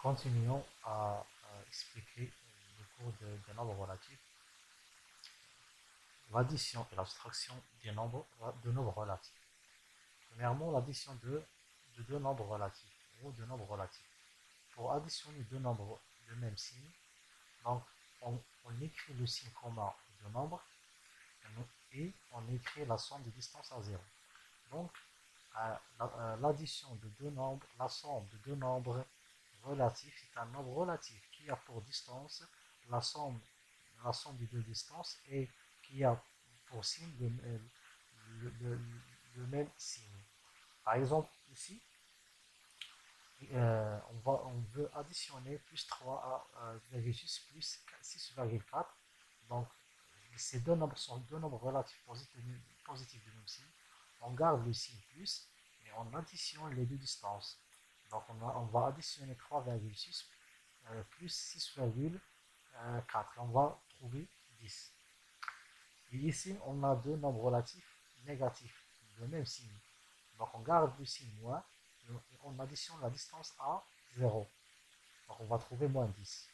Continuons à expliquer le cours des nombres relatifs, l'addition et l'abstraction de nombres relatifs. Premièrement, l'addition de deux nombres relatifs ou de nombres relatifs. Pour additionner deux nombres de même signe, donc on écrit le signe commun de nombres et on écrit la somme des distances à zéro. Donc, l'addition de deux nombres, la somme de deux nombres relatifs, c'est un nombre relatif qui a pour distance la somme, la somme des deux distances et qui a pour signe le, le- le même signe. Par exemple, ici, on veut additionner plus 3,6 plus 6,4. Donc, ces deux nombres sont deux nombres relatifs positifs du même signe. On garde le signe plus et on additionne les deux distances. Donc, on va additionner 3,6 plus 6,4. On va trouver 10. Et ici, on a deux nombres relatifs négatifs, le même signe. Donc, on garde le signe moins et on additionne la distance à 0. Donc, on va trouver moins 10.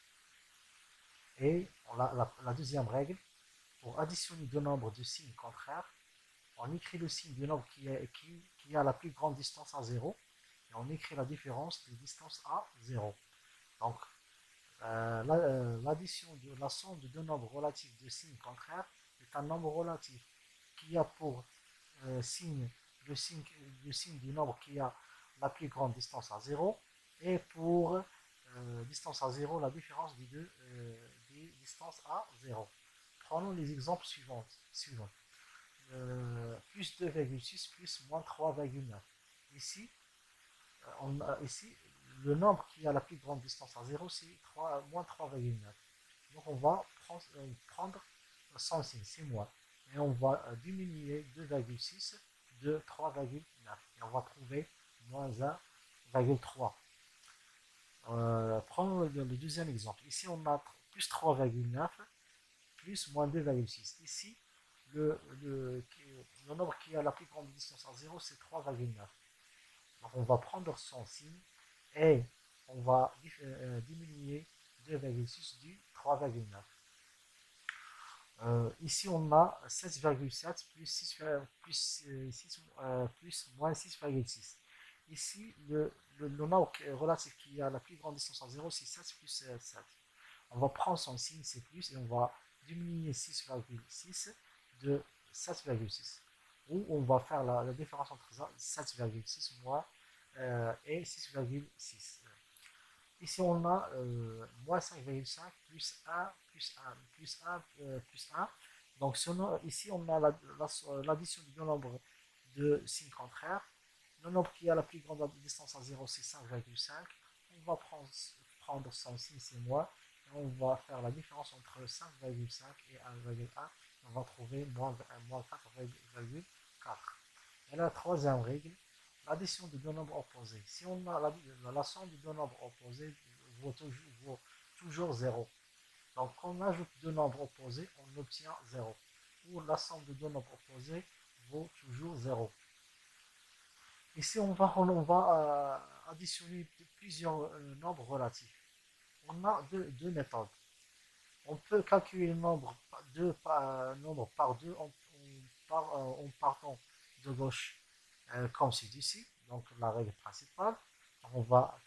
Et la deuxième règle, pour additionner deux nombres de signes contraires, on écrit le signe du nombre qui a la plus grande distance à 0 et on écrit la différence de distance à 0. Donc, l'addition de la somme de deux nombres relatifs de signes contraires est un nombre relatif qui a pour signe le, signe le signe du nombre qui a la plus grande distance à 0 et pour distance à 0 la différence des distances à 0. Prenons les exemples suivants. Plus 2,6 plus moins 3,9. Ici, ici, le nombre qui a la plus grande distance à 0, c'est moins 3,9. Donc on va prendre son signe, c'est moins. Et on va diminuer 2,6 de 3,9. Et on va trouver moins 1,3. Prenons le deuxième exemple. Ici, on a plus 3,9 plus moins 2,6. Ici, le nombre qui a la plus grande distance à 0, c'est 3,9. Donc on va prendre son signe et on va diminuer 2,6 du 3,9. Ici, on a 7,7 plus, 6, plus moins 6,6. Ici, le nombre relatif qui a la plus grande distance à 0, c'est 7 plus 7. On va prendre son signe, c'est plus, et on va diminuer 6,6 de 7,6. Ou on va faire la différence entre 7,6 moins et 6,6. Ici, on a moins 5,5 plus 1 plus 1 plus 1 plus 1. Donc, ici, on a l'addition du nombre de signes contraires. Le nombre qui a la plus grande distance à 0, c'est 5,5. On va prendre son signe, c'est moins. Et on va faire la différence entre 5,5 et 1,1. On va trouver moins 4,4. Et la troisième règle, l'addition de deux nombres opposés. Si on a la somme de deux nombres opposés vaut toujours 0. Donc quand on ajoute deux nombres opposés, on obtient 0. Ou la somme de deux nombres opposés vaut toujours 0. Ici, on va additionner plusieurs nombres relatifs. On a deux méthodes. On peut calculer le nombre, nombre par deux en partant de gauche comme c'est ici, donc la règle principale. On va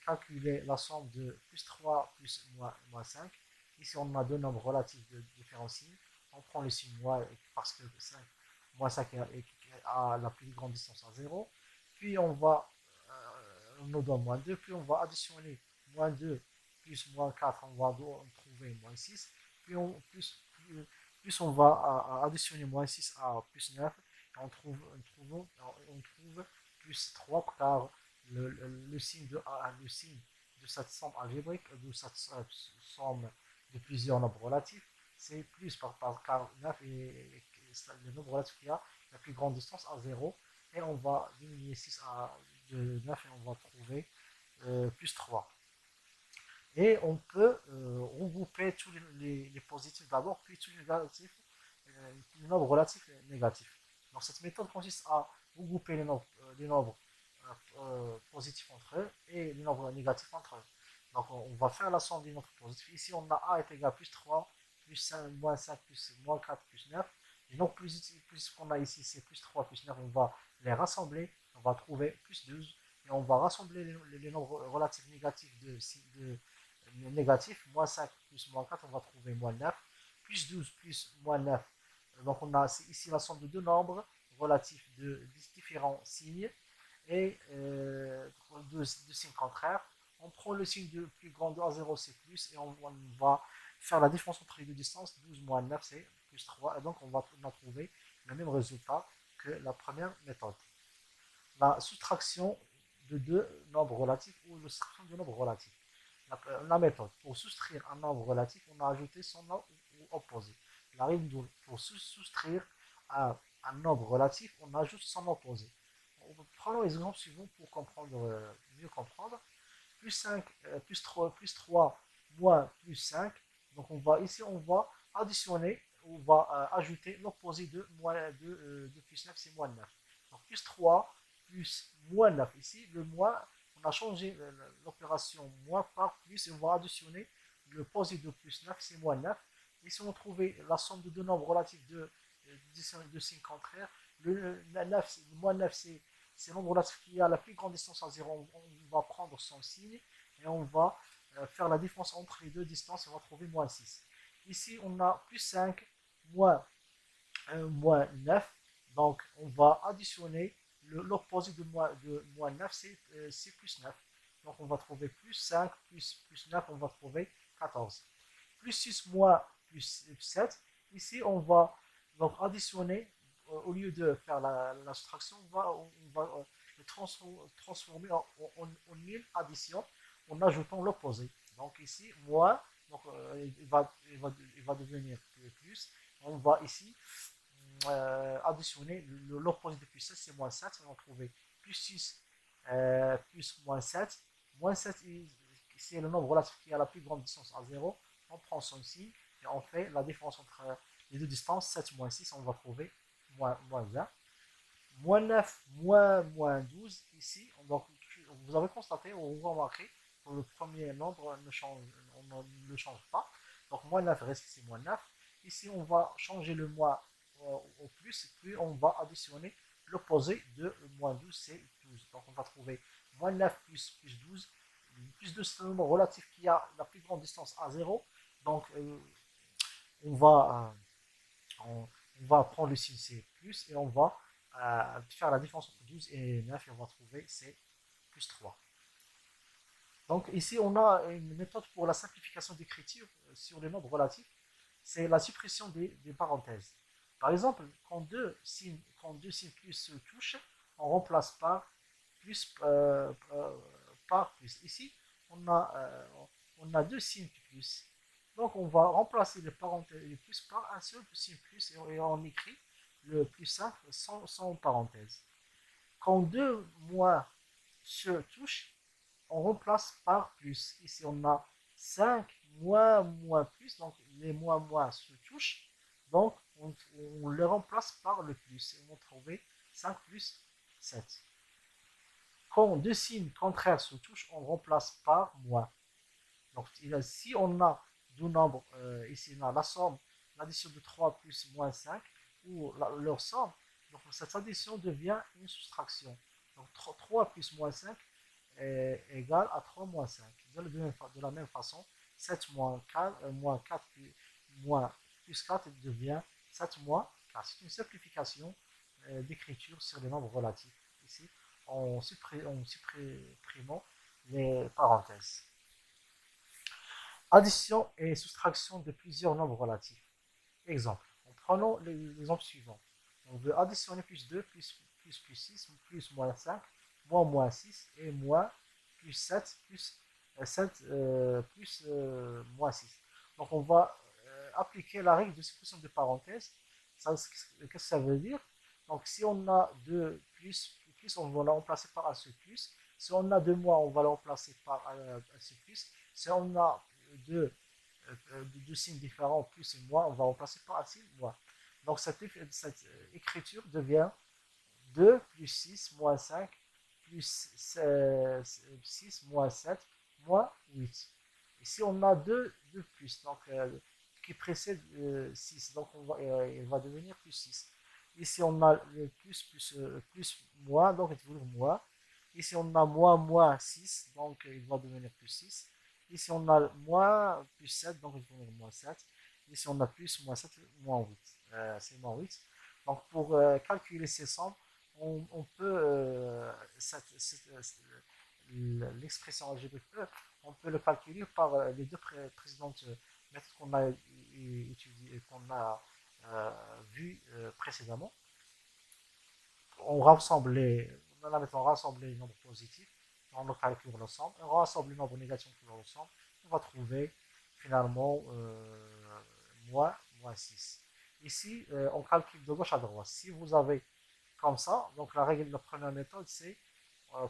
calculer la somme de plus 3 plus moins 5. Ici, on a deux nombres relatifs de différents signes. On prend le signe moins parce que 5, moins 5 a la plus grande distance à 0. Puis on nous donne moins 2. Puis on va additionner moins 2 plus moins 4, on va trouver moins 6. Plus on va additionner moins 6 à plus 9, on trouve plus 3 car le signe de cette somme algébrique, de cette somme de plusieurs nombres relatifs, c'est plus car 9 est le nombre relatif qui a la plus grande distance à 0. Et on va diminuer 6 de 9 et on va trouver plus 3. Et on peut regrouper tous les positifs d'abord, puis tous les négatifs, les nombres relatifs et négatifs. Donc cette méthode consiste à regrouper les nombres positifs entre eux et les nombres négatifs entre eux. Donc on va faire la somme des nombres positifs. Ici on a a est égal à plus 3, plus 5, moins 5, plus moins 4, plus 9. Les nombres plus qu'on a ici c'est plus 3, plus 9. On va les rassembler. On va trouver plus 12. Et on va rassembler les nombres relatifs négatifs de négatifs. Moins 5 plus moins 4, on va trouver moins 9. Plus 12 plus moins 9. Donc on a ici la somme de deux nombres relatifs de différents signes et de signes contraires. On prend le signe de plus grand de à 0, c'est plus, et on va faire la différence entre les deux distances. 12 moins 9, c'est plus 3. Et donc on va trouver le même résultat que la première méthode. La soustraction de deux nombres relatifs ou la soustraction de nombres relatifs. La méthode, pour soustraire un nombre relatif, on a ajouté son nombre opposé. La règle pour soustraire un nombre relatif, on ajoute son opposé. Prenons les exemples suivants pour mieux comprendre. Plus 5, plus 3, moins plus 5. Donc ici, on va additionner, on va ajouter l'opposé de plus 9, c'est moins 9. Donc plus 3, plus moins 9. Ici, le moins, on a changé l'opération moins par plus et on va additionner le posé de plus 9, c'est moins 9. Ici, on trouve la somme de deux nombres relatifs de signes contraires. Le moins 9, c'est le nombre relatif qui a la plus grande distance à 0. On va prendre son signe et on va faire la différence entre les deux distances et on va trouver moins 6. Ici, on a plus 5 moins, moins 9. Donc, on va additionner l'opposé de moins 9, c'est plus 9. Donc, on va trouver plus 5 plus 9, on va trouver 14. Plus 6 moins plus 7. Ici, on va donc additionner, au lieu de faire la soustraction, on va le transformer en une addition en ajoutant l'opposé. Donc ici, moins, donc, il va devenir plus. On va ici additionner l'opposé de plus 7, c'est moins 7. On va trouver plus 6 plus moins 7. Moins 7, c'est le nombre relatif qui a la plus grande distance à 0. On prend son signe et on fait la différence entre les deux distances. 7 moins 6, on va trouver moins 1. Moins 9 moins 12 ici. Donc, vous avez constaté ou vous remarquez que le premier nombre on ne le change pas. Donc moins 9 reste ici moins 9. Ici, on va changer le moins au plus, puis on va additionner l'opposé de moins 12, c'est 12. Donc on va trouver moins 9 plus 12. Plus de ce nombre relatif qui a la plus grande distance à 0. Donc on va prendre le signe c'est plus et on va faire la différence entre 12 et 9 et on va trouver c'est plus 3. Donc ici on a une méthode pour la simplification d'écriture sur les nombres relatifs, c'est la suppression des parenthèses. Par exemple, quand deux signes plus se touchent, on remplace par plus par plus. Ici, on a deux signes plus. Donc on va remplacer les parenthèses les plus par un seul signe plus et on écrit le plus simple sans parenthèse. Quand deux moins se touchent, on remplace par plus. Ici on a 5 moins plus, donc les moins se touchent, donc on les remplace par le plus et on va trouver 5 plus 7. Quand deux signes contraires se touchent, on remplace par moins. Donc si on a deux nombres, ici on a la somme, l'addition de 3 plus moins 5, ou leur somme, donc cette addition devient une soustraction. Donc 3 plus moins 5 est égal à 3 moins 5. De la même façon, 7 moins 4, moins plus 4 devient 7 moins 4. C'est une simplification d'écriture sur les nombres relatifs. Ici, en supprimant les parenthèses. Addition et soustraction de plusieurs nombres relatifs. Exemple. Prenons l'exemple suivant. On veut additionner plus 2, plus 6, plus moins 5, moins 6 et moins plus 7, plus 7, plus moins 6. Donc on va appliquer la règle de suppression de parenthèses. Qu'est-ce que ça veut dire? Donc si on a 2 plus, on va le remplacer par un seul plus. Si on a 2 moins, on va le remplacer par un seul plus. Si on a deux signes différents, plus et moins, on va remplacer par un signe moins. Donc cette écriture devient 2 plus 6 moins 5 plus 6 moins 7 moins 8. Ici, on a deux plus, donc qui précède 6, donc il va devenir plus 6. Ici, on a le plus moins, donc il va devenir moins. Ici, on a moins moins 6, donc il va devenir plus 6. Ici, on a moins plus 7, donc il va devenir moins 7. Ici, on a plus moins 7, moins 8. C'est moins 8. Donc, pour calculer ces sommes, on peut, l'expression algébrique, on peut le calculer par les deux précédentes méthodes qu'on a étudiées, qu'on a vues précédemment. On rassemble dans la méthode, on rassemble les nombres positifs, on le calcule l'ensemble, on rassemble les nombres négatifs pour l'ensemble, on va trouver finalement moins 6. Ici, on calcule de gauche à droite. Si vous avez comme ça, donc la règle de la première méthode, c'est on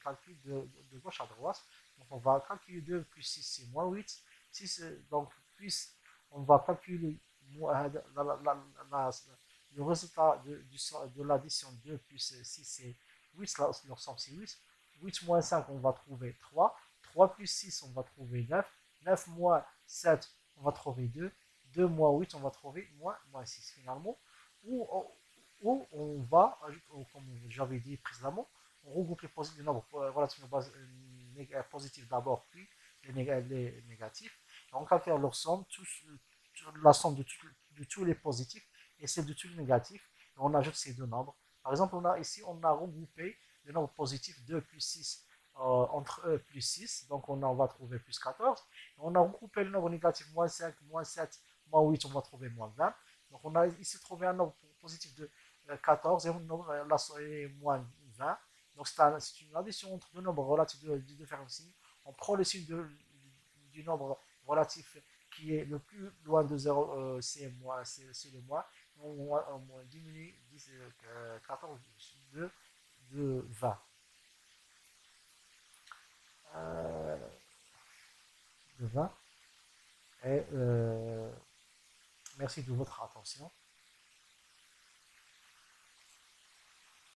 calcule de gauche à droite. Donc on va calculer 2 plus 6, c'est moins 8. 6, donc plus, on va calculer le résultat de l'addition 2 plus 6, c'est 8, l'ensemble c'est 8. 8 moins 5, on va trouver 3. 3 plus 6, on va trouver 9. 9 moins 7, on va trouver 2. 2 moins 8, on va trouver moins 6 finalement. Ou, ou on va, comme j'avais dit précédemment, on regroupe les nombres relativement positifs d'abord, puis les négatifs. Et on calcule leur somme, la somme de tous les positifs et celle de tous les négatifs. Et on ajoute ces deux nombres. Par exemple, on a regroupé les nombres positifs 2 plus 6 entre eux plus 6, donc on va trouver plus 14. Et on a regroupé le nombre négatif moins 5, moins 7, moins 8, on va trouver moins 20. Donc on a ici trouvé un nombre positif de 14 et un nombre moins 20. Donc c'est une addition entre deux nombres relatifs de différents signes. On prend le signe du nombre relatif qui est le plus loin de 0, c'est le moins. On diminue 14 de 20. Euh, de 20. Et merci de votre attention.